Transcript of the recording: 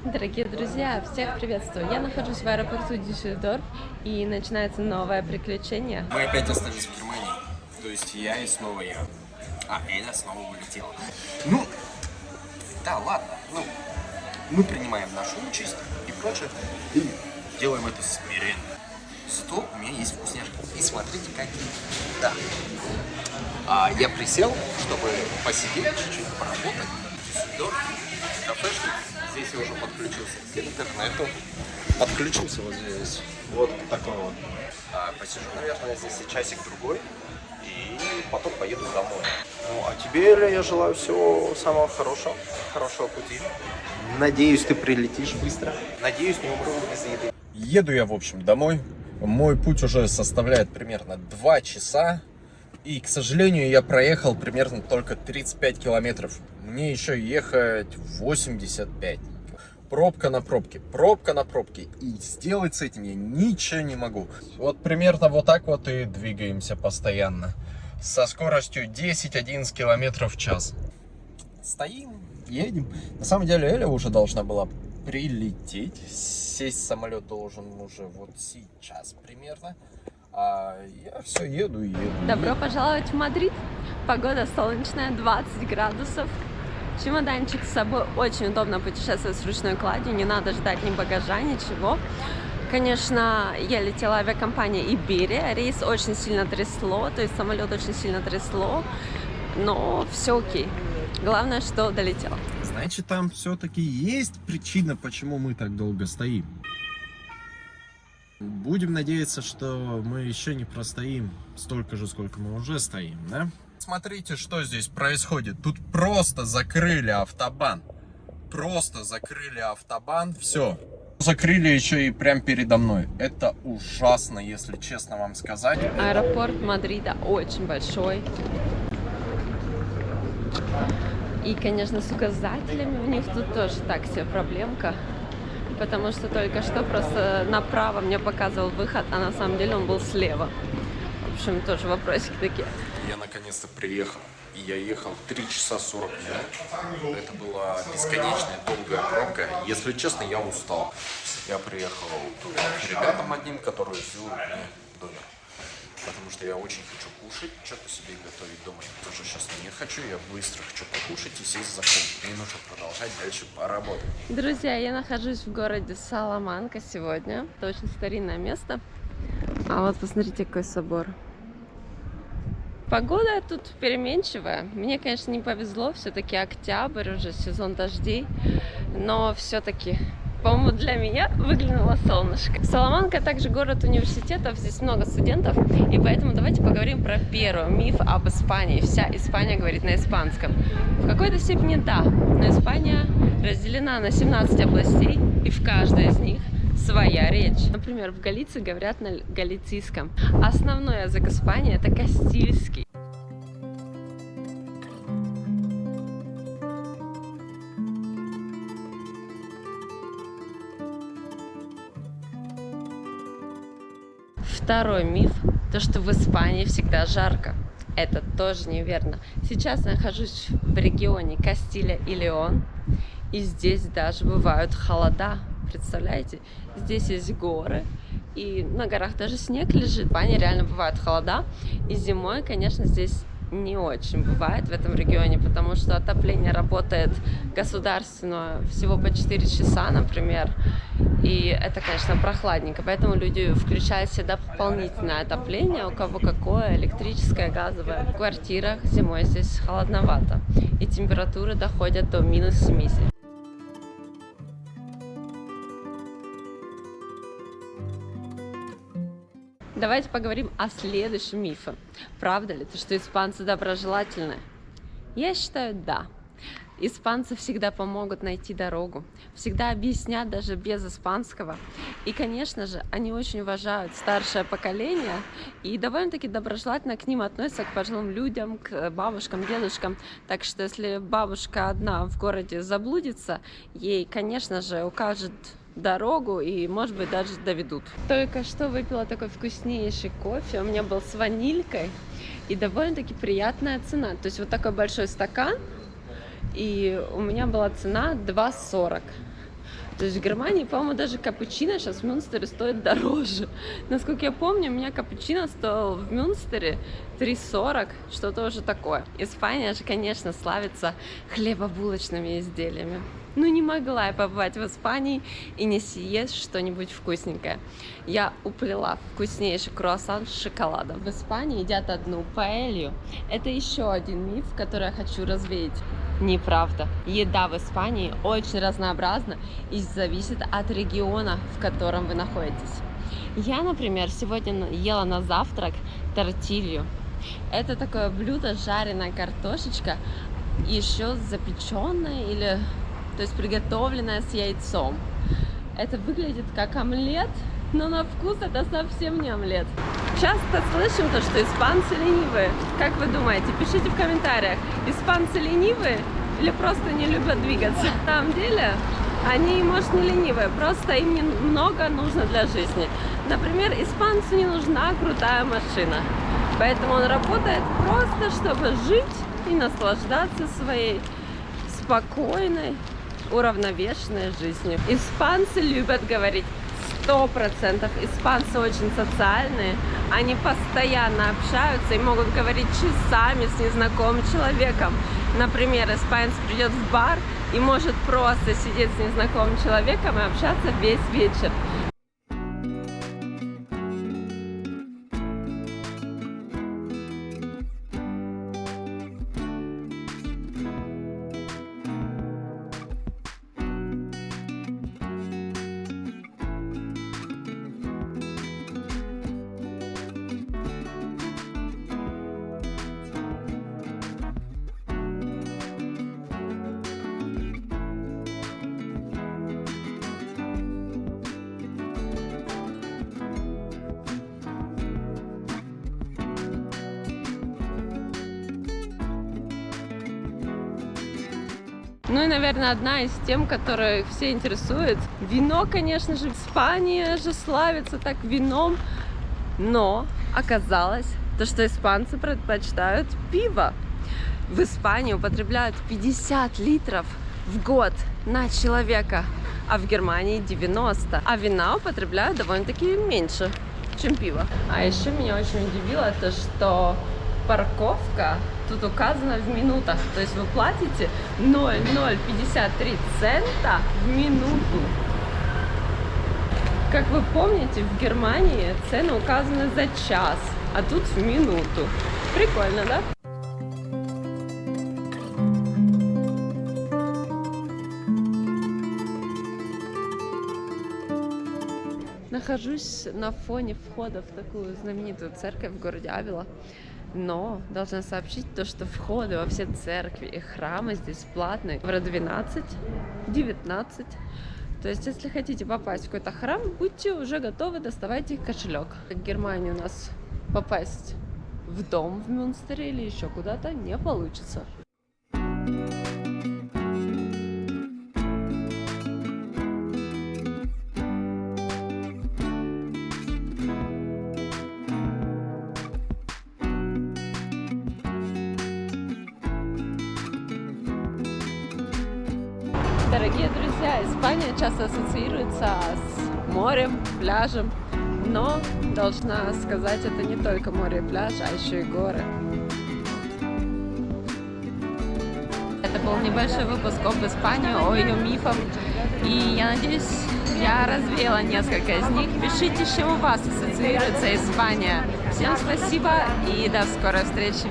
Дорогие друзья, всех приветствую! Я нахожусь в аэропорту Дюссельдорф, и начинается новое приключение. Мы опять остались в Германии. То есть я и снова я. А Эля снова улетела. Ну, да, ладно. Ну, мы принимаем нашу участь и прочее. И делаем это смиренно. Зато у меня есть вкусняшки. И смотрите, какие. Да. Я присел, чтобы посидеть чуть-чуть, поработать. Дюссельдорф, кафешки. Здесь я уже подключился к интернету. Подключился вот здесь. Вот такой вот. Посижу, наверное, здесь и часик-другой. И потом поеду домой. Ну, а тебе, Эля, я желаю всего самого хорошего пути. Надеюсь, ты прилетишь быстро. Надеюсь, не умру без еды. Еду я, в общем, домой. Мой путь уже составляет примерно 2 часа. И, к сожалению, я проехал примерно только 35 километров. Мне еще ехать 85. Пробка на пробке, пробка на пробке. И сделать с этим я ничего не могу. Вот примерно вот так вот и двигаемся постоянно. Со скоростью 10-11 километров в час. Стоим, едем. На самом деле Эля уже должна была прилететь. Сесть в самолет должен уже вот сейчас примерно. А я все еду и еду. Добро пожаловать в Мадрид. Погода солнечная, 20 градусов. Чемоданчик с собой, очень удобно путешествовать с ручной кладью, не надо ждать ни багажа, ничего. Конечно, я летела авиакомпания Iberia, рейс очень сильно трясло, то есть самолет очень сильно трясло, но все окей. Главное, что долетел. Значит, там все-таки есть причина, почему мы так долго стоим. Будем надеяться, что мы еще не простоим столько же, сколько мы уже стоим, да? Смотрите, что здесь происходит. Тут просто закрыли автобан. Просто закрыли автобан. Все. Закрыли еще и прямо передо мной. Это ужасно, если честно вам сказать. Аэропорт Мадрида очень большой. И, конечно, с указателями у них тут тоже так себе проблемка. Потому что только что просто направо мне показывал выход, а на самом деле он был слева. В общем, тоже вопросики такие. Я наконец-то приехал. И я ехал 3 часа 40 минут. Это была бесконечная долгая пробка. Если честно, я устал. Я приехал к ребятам одним, которые сделают мне домик. Потому что я очень хочу кушать, что-то себе готовить дома. Я тоже сейчас не хочу, я быстро хочу покушать и сесть за комп. Мне нужно продолжать дальше поработать. Друзья, я нахожусь в городе Саламанка сегодня. Это очень старинное место. А вот посмотрите, какой собор. Погода тут переменчивая. Мне, конечно, не повезло. Все-таки октябрь, уже сезон дождей. Но все-таки, по-моему, для меня выглянуло солнышко. Саламанка также город университетов. Здесь много студентов. И поэтому давайте поговорим про первый миф об Испании. Вся Испания говорит на испанском. В какой-то степени да. Но Испания разделена на 17 областей. И в каждой из них своя речь. Например, в Галиции говорят на галицийском. Основной язык Испании — это кастильский. Второй миф — то, что в Испании всегда жарко. Это тоже неверно. Сейчас я нахожусь в регионе Кастилия и Леон, и здесь даже бывают холода. Представляете? Здесь есть горы, и на горах даже снег лежит. В Испании реально бывают холода, и зимой, конечно, здесь не очень бывает в этом регионе, потому что отопление работает государственное всего по 4 часа, например, и это, конечно, прохладненько, поэтому люди включают всегда дополнительное отопление, у кого какое, электрическое, газовое. В квартирах зимой здесь холодновато, и температуры доходят до минус 70. Давайте поговорим о следующем мифе. Правда ли, что испанцы доброжелательны? Я считаю, да. Испанцы всегда помогут найти дорогу, всегда объяснят даже без испанского. И, конечно же, они очень уважают старшее поколение и довольно-таки доброжелательно к ним относятся, к пожилым людям, к бабушкам, дедушкам. Так что, если бабушка одна в городе заблудится, ей, конечно же, укажут дорогу и, может быть, даже доведут. Только что выпила такой вкуснейший кофе. У меня был с ванилькой и довольно-таки приятная цена. То есть вот такой большой стакан, и у меня была цена 2,40. То есть в Германии, по-моему, даже капучино сейчас в Мюнстере стоит дороже. Насколько я помню, у меня капучино стоил в Мюнстере 3,40, что-то уже такое. Испания же, конечно, славится хлебобулочными изделиями. Ну, не могла я побывать в Испании и не съесть что-нибудь вкусненькое. Я уплела вкуснейший круассан с шоколадом. В Испании едят одну паэлью. Это еще один миф, который я хочу развеять. Неправда. Еда в Испании очень разнообразна и зависит от региона, в котором вы находитесь. Я, например, сегодня ела на завтрак тортилью. Это такое блюдо, жареная картошечка, еще запеченная или... то есть приготовленная с яйцом. Это выглядит как омлет, но на вкус это совсем не омлет. Часто слышим то, что испанцы ленивые. Как вы думаете? Пишите в комментариях, испанцы ленивые или просто не любят двигаться? На самом деле, они, может, не ленивые, просто им много нужно для жизни. Например, испанцу не нужна крутая машина, поэтому он работает просто, чтобы жить и наслаждаться своей спокойной, уравновешенной жизнью. Испанцы любят говорить 100%. Испанцы очень социальные. Они постоянно общаются и могут говорить часами с незнакомым человеком. Например, испанец придет в бар и может просто сидеть с незнакомым человеком и общаться весь вечер. Ну и, наверное, одна из тем, которая все интересует. Вино, конечно же, Испания же славится так вином, но оказалось, то, что испанцы предпочитают пиво. В Испании употребляют 50 литров в год на человека, а в Германии 90. А вина употребляют довольно-таки меньше, чем пиво. А еще меня очень удивило то, что парковка тут указана в минутах. То есть вы платите 0,053 цента в минуту. Как вы помните, в Германии цены указаны за час, а тут в минуту. Прикольно, да? Нахожусь на фоне входа в такую знаменитую церковь в городе Авила. Но должна сообщить то, что входы во все церкви и храмы здесь платные. Евро 12, 19. То есть, если хотите попасть в какой-то храм, будьте уже готовы, доставайте кошелек. В Германии у нас попасть в дом в Мюнстере или еще куда-то не получится. Дорогие друзья, Испания часто ассоциируется с морем, пляжем, но должна сказать, это не только море и пляж, а еще и горы. Это был небольшой выпуск об Испании, о ее мифах, и я надеюсь, я развеяла несколько из них. Пишите, с чем у вас ассоциируется Испания. Всем спасибо и до скорой встречи!